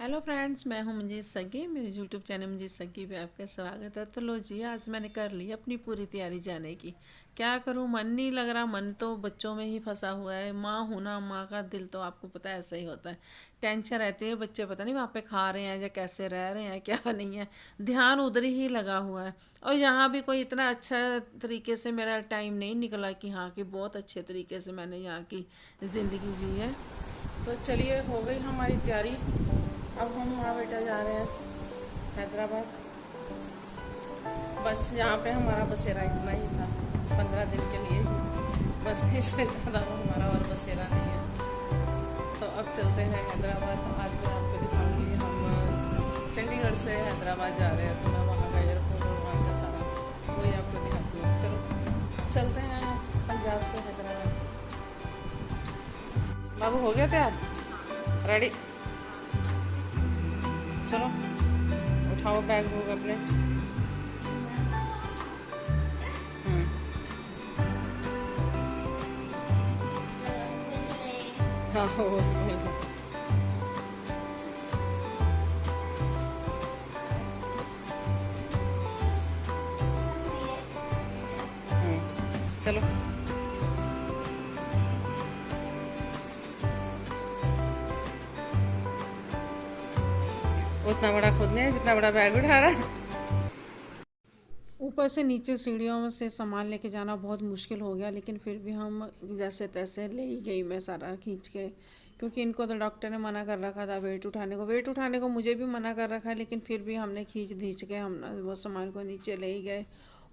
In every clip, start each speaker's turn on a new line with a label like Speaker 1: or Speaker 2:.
Speaker 1: Hello friends, मैं हूं मंजीत सग्गी। मेरे यूट्यूब चैनल मंजीत सग्गी पे आपका स्वागत है। तो लो जी, आज मैंने कर ली अपनी पूरी तैयारी जाने की। क्या करूं, मन नहीं लग रहा। मन तो बच्चों में ही फंसा हुआ है। माँ हूं ना, माँ का दिल तो आपको पता है ऐसा ही होता है। टेंशन रहती है, बच्चे पता नहीं वहाँ पे खा रहे हैं या कैसे रह रहे हैं, क्या नहीं है। ध्यान उधर ही लगा हुआ है। और यहाँ भी कोई इतना अच्छा तरीके से मेरा टाइम नहीं निकला कि हाँ कि बहुत अच्छे तरीके से मैंने यहाँ की ज़िंदगी जी है। तो चलिए, हो गई हमारी तैयारी। अब हम वहाँ बेटा जा रहे हैं हैदराबाद। बस यहाँ पे हमारा बसेरा इतना ही था, 15 दिन के लिए ही। बस इससे ज़्यादा हमारा और बसेरा नहीं है। तो अब चलते हैं हैदराबाद। आज मैं आपको दिखाऊंगी, हम चंडीगढ़ से हैदराबाद जा रहे हैं। तो मैं वहाँ का एयरपोर्ट और वहाँ का सारा वही आपको दिखाती हूँ। चलो चलते हैं पंजाब से हैदराबाद। बाबू हो गया तैयार, रेडी? चलो उठाओ बैग बुक अपने। हाँ हो स्कूल तो। चलो उतना बड़ा खुद नहीं है जितना बड़ा बैग उठा रहा है। ऊपर से नीचे सीढ़ियों से सामान लेके जाना बहुत मुश्किल हो गया, लेकिन फिर भी हम जैसे तैसे ले ही गई मैं सारा खींच के। क्योंकि इनको तो डॉक्टर ने मना कर रखा था वेट उठाने को मुझे भी मना कर रखा है, लेकिन फिर भी हमने खींच धींच के हम वो सामान को नीचे ले ही गए।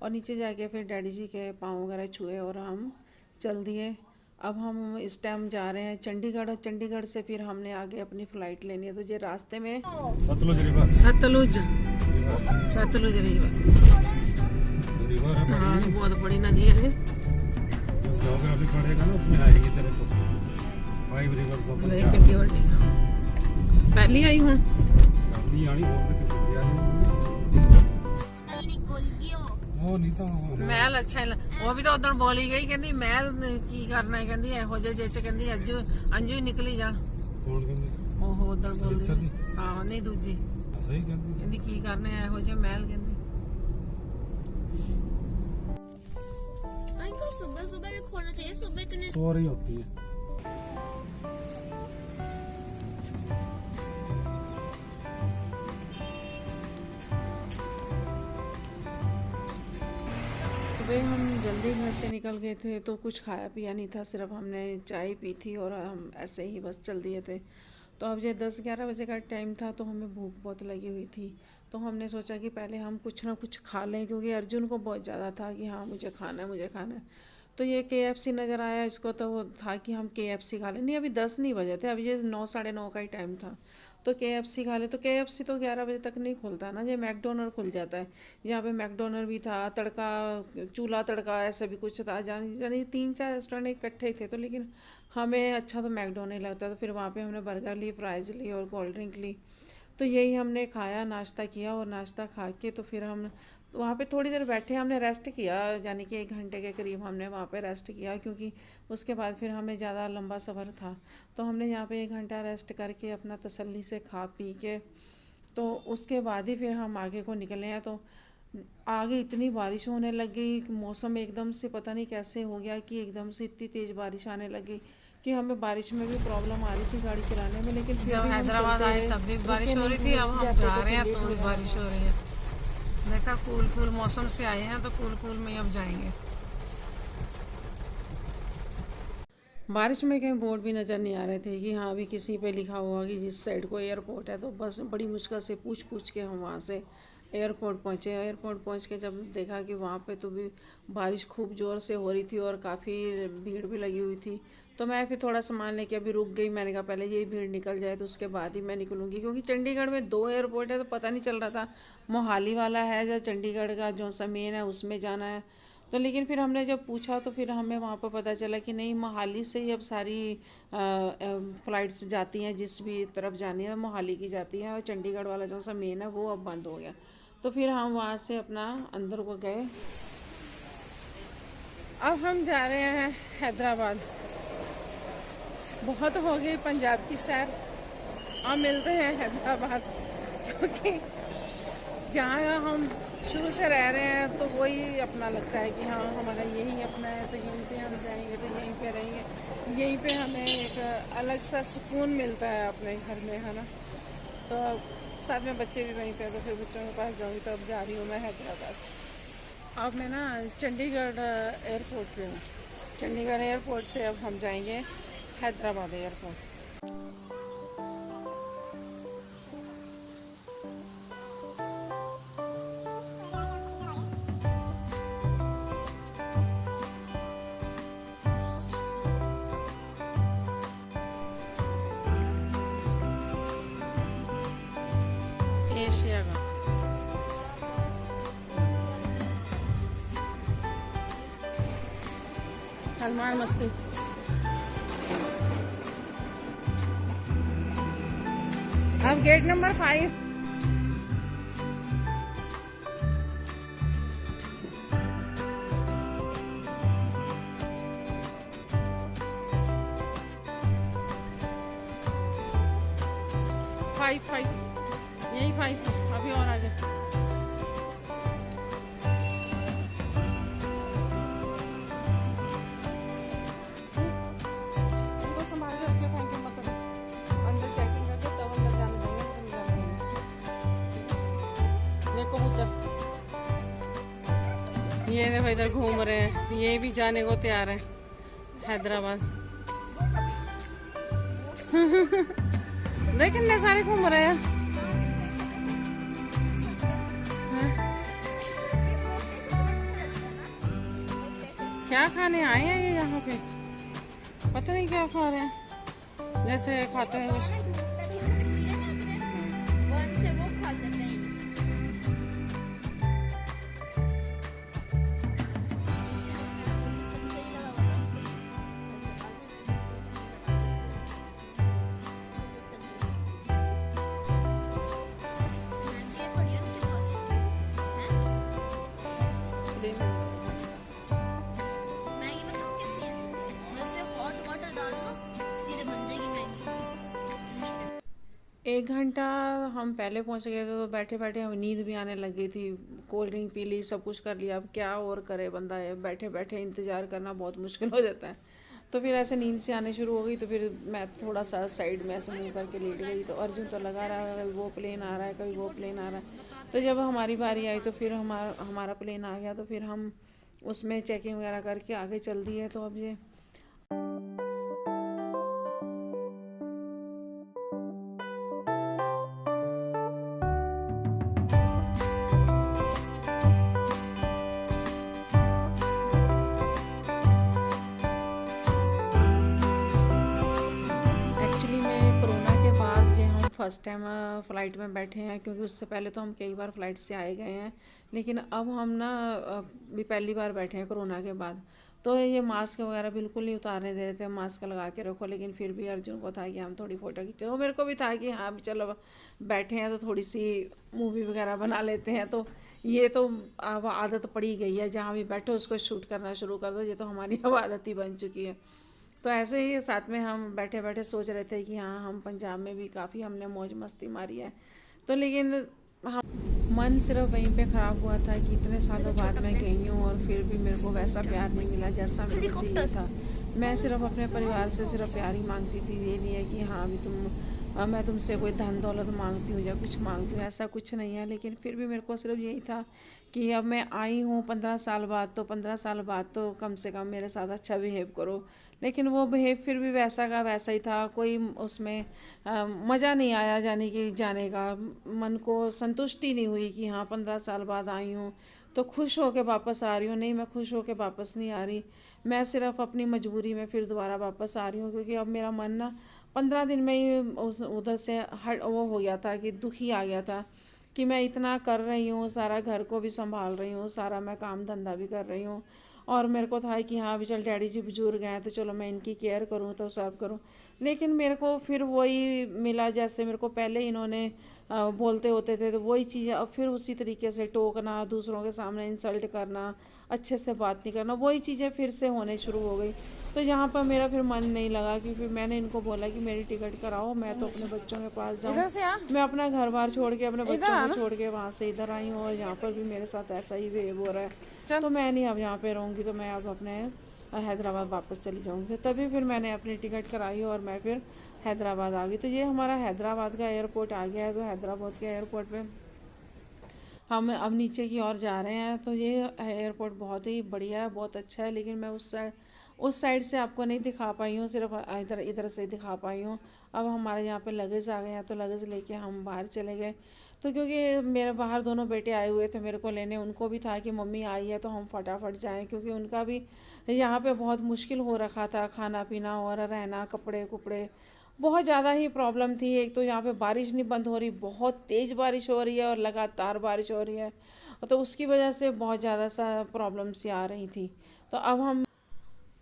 Speaker 1: और नीचे जाके फिर डैडी जी के पाँव वगैरह छुए और हम चल दिए। अब हम इस टाइम जा रहे हैं चंडीगढ़, और चंडीगढ़ से फिर हमने आगे अपनी फ़्लाइट लेनी है। तो ये रास्ते में सतलुज सतलुज रिवर, हाँ बहुत बड़ी नदी है। ज्योग्राफी पढ़ेगा ना उसमें आएगी तेरे को 5 रिवर्स ऑफ पंजाब। पहली आई हूँ, पहली आई वो नहीं तो महल अच्छा है। वो भी तो उधर बोली गई, कहती महल की करना है, कहती ਇਹੋ ਜਿਹੇ ਜੇ ਚ कहती अंजू अंजू ही निकली जान। कौन कहती? ओहो उधर बोल रही। हाँ नहीं दूजी सही कहती, कहती की करना है ਇਹੋ ਜਿਹੇ महल, कहती
Speaker 2: सुबह सुबह भी खोलना चाहिए। सुबह इतने
Speaker 1: सो रही होती है। सुबह हम जल्दी घर से निकल गए थे, तो कुछ खाया पिया नहीं था, सिर्फ हमने चाय पी थी और हम ऐसे ही बस चल दिए थे। तो अब ये 10-11 बजे का टाइम था, तो हमें भूख बहुत लगी हुई थी। तो हमने सोचा कि पहले हम कुछ ना कुछ खा लें, क्योंकि अर्जुन को बहुत ज़्यादा था कि हाँ मुझे खाना है मुझे खाना है। तो ये KFC नज़र आया इसको, तो वो था कि हम KFC खा लें। नहीं अभी 10 नहीं बजे थे, अभी ये 9 साढ़े 9 का ही टाइम था। तो KFC खा ले। तो KFC तो 11 बजे तक नहीं खुलता ना, ये मैकडोनल्ड खुल जाता है। यहाँ पे मैकडोनल्ड भी था, तड़का चूल्हा तड़का ऐसा भी कुछ था, यानी 3-4 रेस्टोरेंट इकट्ठे ही थे। तो लेकिन हमें अच्छा तो मैकडोनल्ड लगता। तो फिर वहाँ पे हमने बर्गर ली, फ्राइज़ ली और कोल्ड ड्रिंक ली। तो यही हमने खाया, नाश्ता किया, और नाश्ता खा के तो फिर हम वहाँ पे थोड़ी देर बैठे, हमने रेस्ट किया, यानी कि 1 घंटे के करीब हमने वहाँ पे रेस्ट किया। क्योंकि उसके बाद फिर हमें ज़्यादा लंबा सफ़र था। तो हमने यहाँ पे 1 घंटा रेस्ट करके अपना तसल्ली से खा पी के, तो उसके बाद ही फिर हम आगे को निकले हैं। तो आगे इतनी बारिश होने लग गई, मौसम एकदम से पता नहीं कैसे हो गया कि एकदम से इतनी तेज़ बारिश आने लगी कि हमें बारिश में भी प्रॉब्लम आ रही थी गाड़ी चलाने में। लेकिन फिर
Speaker 3: जब हैदराबाद आए तब भी बारिश हो रही थी, अब हम जा रहे हैं तो भी बारिश हो रही है। देखा, कूल कूल मौसम से आए हैं तो कूल कूल में अब जाएंगे।
Speaker 1: बारिश में कहीं बोर्ड भी नज़र नहीं आ रहे थे कि हाँ अभी किसी पे लिखा हुआ कि जिस साइड को एयरपोर्ट है। तो बस बड़ी मुश्किल से पूछ पूछ के हम वहाँ से एयरपोर्ट पहुँचे। एयरपोर्ट पहुँच के जब देखा कि वहाँ पे तो भी बारिश खूब ज़ोर से हो रही थी और काफ़ी भीड़ भी लगी हुई थी। तो मैं फिर थोड़ा सामान लेके अभी रुक गई। मैंने कहा पहले ये भीड़ निकल जाए तो उसके बाद ही मैं निकलूँगी, क्योंकि चंडीगढ़ में 2 एयरपोर्ट है। तो पता नहीं चल रहा था मोहाली वाला है या चंडीगढ़ का जो सा मेन है उसमें जाना है। तो लेकिन फिर हमने जब पूछा तो फिर हमें वहाँ पर पता चला कि नहीं, मोहाली से ही अब सारी फ़्लाइट्स जाती हैं, जिस भी तरफ जानी है मोहाली की जाती हैं, और चंडीगढ़ वाला जो सा मेन है वो अब बंद हो गया। तो फिर हम वहाँ से अपना अंदर को गए। अब हम जा रहे हैं हैदराबाद। बहुत हो गई पंजाब की सैर, अब मिलते हैं हैदराबाद, क्योंकि जहाँ हम शुरू से रह रहे हैं तो वही अपना लगता है कि हाँ हमारा यही अपना है, तो यहीं पे हम जाएंगे तो यहीं पे रहेंगे, यहीं पे हमें एक अलग सा सुकून मिलता है अपने घर में, है ना। तो अब साथ में बच्चे भी वहीं पे, तो फिर बच्चों के पास जाऊँगी। तो अब जा रही हूँ मैं हैदराबाद। अब मैं ना चंडीगढ़ एयरपोर्ट पे हूँ। चंडीगढ़ एयरपोर्ट से अब हम जाएंगे हैदराबाद एयरपोर्ट। एशिया का सलमान मस्ती। अब गेट नंबर 5। फाइव यही 5 अभी और आगे। इनको संभाल के रखिए, फेंके मत करो। अंदर चेकिंग करके तब अंदर जाने देंगे, तुम जाने देंगे। ये कबूतर ये देखो इधर घूम रहे हैं, ये भी जाने को तैयार है हैदराबाद। देख कितने सारे घूम रहे हैं। क्या खाने आए हैं ये यहाँ पे, पता नहीं क्या खा रहे हैं, जैसे खाते हैं कुछ।
Speaker 2: वो हमसे वो खा लेते हैं। ये पड़ी है उसके पास, हैं? मैगी बताओ कैसी है? वैसे हॉट वाटर डाल दो, सीधे बन जाएगी मैगी।
Speaker 1: 1 घंटा हम पहले पहुंच गए थे, तो बैठे बैठे हमें नींद भी आने लगी थी। कोल्ड ड्रिंक पी ली, सब कुछ कर लिया। अब क्या और करे बंदा, है बैठे बैठे इंतज़ार करना बहुत मुश्किल हो जाता है। तो फिर ऐसे नींद से आने शुरू हो गई, तो फिर मैं थोड़ा सा साइड में ऐसे मुँह करके लेट गई। तो अर्जुन तो लगा रहा है, कभी वो प्लेन आ रहा है, कभी वो प्लेन आ रहा है। तो जब हमारी बारी आई तो फिर हमारा प्लेन आ गया, तो फिर हम उसमें चेकिंग वगैरह करके आगे चल दिए। तो अब ये एक्चुअली में कोरोना के बाद जो हम फर्स्ट टाइम फ़्लाइट में बैठे हैं, क्योंकि उससे पहले तो हम कई बार फ़्लाइट से आए गए हैं, लेकिन अब हम ना भी पहली बार बैठे हैं कोरोना के बाद। तो ये मास्क वगैरह बिल्कुल नहीं उतारने दे रहे थे, मास्क लगा के रखो। लेकिन फिर भी अर्जुन को था कि हम थोड़ी फ़ोटो खींचे, वो मेरे को भी था कि हाँ भी चलो बैठे हैं तो थोड़ी सी मूवी वगैरह बना लेते हैं। तो ये तो अब आदत पड़ी गई है, जहाँ भी बैठो उसको शूट करना शुरू कर दो, ये तो हमारी अब आदत ही बन चुकी है। तो ऐसे ही साथ में हम बैठे बैठे सोच रहे थे कि हाँ हम पंजाब में भी काफ़ी हमने मौज मस्ती मारी है। तो लेकिन हम मन सिर्फ वहीं पे ख़राब हुआ था कि इतने सालों बाद मैं गई हूँ और फिर भी मेरे को वैसा प्यार नहीं मिला जैसा मुझे चाहिए था। मैं सिर्फ अपने परिवार से सिर्फ प्यार ही मांगती थी। ये नहीं है कि हाँ अभी मैं तुमसे कोई धन दौलत मांगती हूँ या कुछ मांगती हूँ, ऐसा कुछ नहीं है। लेकिन फिर भी मेरे को सिर्फ यही था कि अब मैं आई हूँ 15 साल बाद, तो 15 साल बाद तो कम से कम मेरे साथ अच्छा बिहेव करो। लेकिन वो बिहेव फिर भी वैसा का वैसा ही था, कोई उसमें मज़ा नहीं आया जाने का। मन को संतुष्टि नहीं हुई कि हाँ 15 साल बाद आई हूँ तो खुश होके वापस आ रही हूँ। नहीं, मैं खुश होके वापस नहीं आ रही, मैं सिर्फ अपनी मजबूरी में फिर दोबारा वापस आ रही हूँ। क्योंकि अब मेरा मन ना 15 दिन में ही उधर से वो हो गया था कि दुखी आ गया था कि मैं इतना कर रही हूँ, सारा घर को भी संभाल रही हूँ, सारा मैं काम धंधा भी कर रही हूँ, और मेरे को था कि हाँ अभी चल डैडी जी बुजुर्ग हैं तो चलो मैं इनकी केयर करूँ तो सब करूँ। लेकिन मेरे को फिर वही मिला जैसे मेरे को पहले इन्होंने बोलते होते थे, तो वही चीज़ें अब फिर उसी तरीके से टोकना, दूसरों के सामने इंसल्ट करना, अच्छे से बात नहीं करना, वही चीज़ें फिर से होने शुरू हो गई। तो यहाँ पर मेरा फिर मन नहीं लगा कि फिर मैंने इनको बोला कि मेरी टिकट कराओ, मैं तो अपने बच्चों के पास जाऊँ। मैं अपना घर बार छोड़ के अपने बच्चों को छोड़ के वहाँ से इधर आई हूँ, और यहाँ पर भी मेरे साथ ऐसा ही बिहेव हो रहा है। तो मैं नहीं अब यहाँ पे रहूँगी, तो मैं अब अपने हैदराबाद वापस चली जाऊँगी। तभी फिर मैंने अपनी टिकट कराई और मैं फिर हैदराबाद आ गई। तो ये हमारा हैदराबाद का एयरपोर्ट आ गया है। तो हैदराबाद के एयरपोर्ट पे हम अब नीचे की ओर जा रहे हैं। तो ये एयरपोर्ट बहुत ही बढ़िया है, बहुत अच्छा है, लेकिन मैं उस साइड से आपको नहीं दिखा पाई हूँ, सिर्फ इधर इधर से दिखा पाई हूँ। अब हमारे यहाँ पे लगेज आ गए हैं, तो लगेज लेके हम बाहर चले गए। तो क्योंकि मेरे बाहर दोनों बेटे आए हुए थे मेरे को लेने, उनको भी था कि मम्मी आई है तो हम फटाफट जाएं, क्योंकि उनका भी यहाँ पे बहुत मुश्किल हो रखा था, खाना पीना और रहना, कपड़े कुपड़े बहुत ज़्यादा ही प्रॉब्लम थी। एक तो यहाँ पे बारिश नहीं बंद हो रही, बहुत तेज़ बारिश हो रही है और लगातार बारिश हो रही है, तो उसकी वजह से बहुत ज़्यादा सा प्रॉब्लम सी आ रही थी। तो अब हम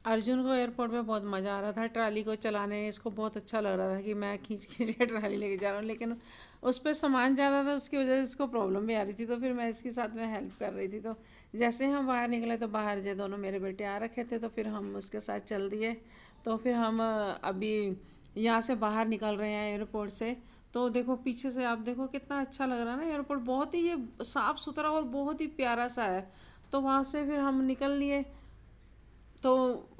Speaker 1: अर्जुन को एयरपोर्ट में बहुत मज़ा आ रहा था ट्राली को चलाने, इसको बहुत अच्छा लग रहा था कि मैं खींच खींच के ट्राली लेके जा रहा हूँ, लेकिन उस पर सामान ज़्यादा था, उसकी वजह से इसको प्रॉब्लम भी आ रही थी। तो फिर मैं इसके साथ में हेल्प कर रही थी। तो जैसे हम बाहर निकले तो बाहर जो दोनों मेरे बेटे आ रखे थे, तो फिर हम उसके साथ चल दिए। तो फिर हम अभी यहाँ से बाहर निकल रहे हैं एयरपोर्ट से। तो देखो पीछे से आप देखो कितना अच्छा लग रहा है ना एयरपोर्ट, बहुत ही ये साफ़ सुथरा और बहुत ही प्यारा सा है। तो वहाँ से फिर हम निकल लिए। तो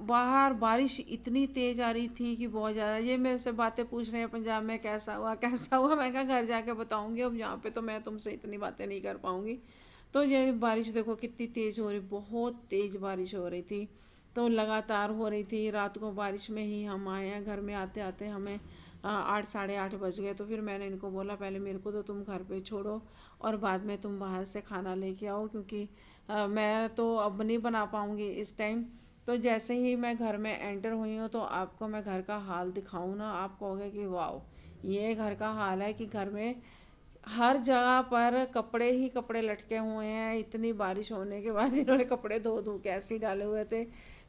Speaker 1: बाहर बारिश इतनी तेज़ आ रही थी कि बहुत ज़्यादा। ये मेरे से बातें पूछ रहे हैं पंजाब में कैसा हुआ कैसा हुआ, मैं कहा घर जाके बताऊंगी, अब यहाँ पे तो मैं तुमसे इतनी बातें नहीं कर पाऊंगी। तो ये बारिश देखो कितनी तेज़ हो रही, बहुत तेज़ बारिश हो रही थी, तो लगातार हो रही थी। रात को बारिश में ही हम आए हैं, घर में आते आते हमें 8 साढ़े 8 बज गए। तो फिर मैंने इनको बोला पहले मेरे को तो तुम घर पे छोड़ो और बाद में तुम बाहर से खाना लेके आओ, क्योंकि मैं तो अब नहीं बना पाऊँगी इस टाइम। तो जैसे ही मैं घर में एंटर हुई हूँ, तो आपको मैं घर का हाल दिखाऊँ ना, आप कहोगे कि वाह ये घर का हाल है, कि घर में हर जगह पर कपड़े ही कपड़े लटके हुए हैं। इतनी बारिश होने के बाद इन्होंने कपड़े धो धो के ऐसे ही डाले हुए थे।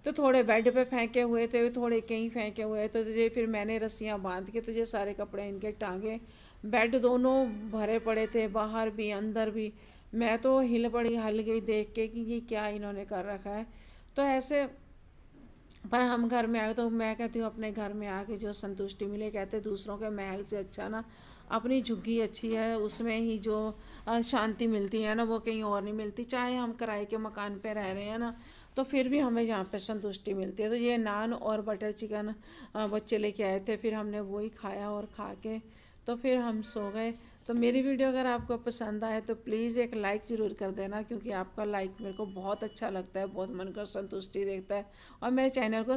Speaker 1: तो थोड़े बेड पे फेंके हुए थे, थोड़े कहीं फेंके हुए, तो ये फिर मैंने रस्सियाँ बांध के तो ये सारे कपड़े इनके टांगे। बेड दोनों भरे पड़े थे, बाहर भी अंदर भी। मैं तो हिल गई देख के कि ये क्या इन्होंने कर रखा है। तो ऐसे पर हम घर में आए तो मैं कहती हूँ अपने घर में आके जो संतुष्टि मिले, कहते दूसरों के महल से अच्छा ना अपनी झुग्गी अच्छी है, उसमें ही जो शांति मिलती है ना वो कहीं और नहीं मिलती। चाहे हम किराए के मकान पे रह रहे हैं ना, तो फिर भी हमें यहाँ पे संतुष्टि मिलती है। तो ये नान और बटर चिकन बच्चे लेके आए थे, फिर हमने वही खाया और खा के तो फिर हम सो गए। तो मेरी वीडियो अगर आपको पसंद आए तो प्लीज़ एक लाइक ज़रूर कर देना, क्योंकि आपका लाइक मेरे को बहुत अच्छा लगता है, बहुत मन को संतुष्टि देता है। और मेरे चैनल को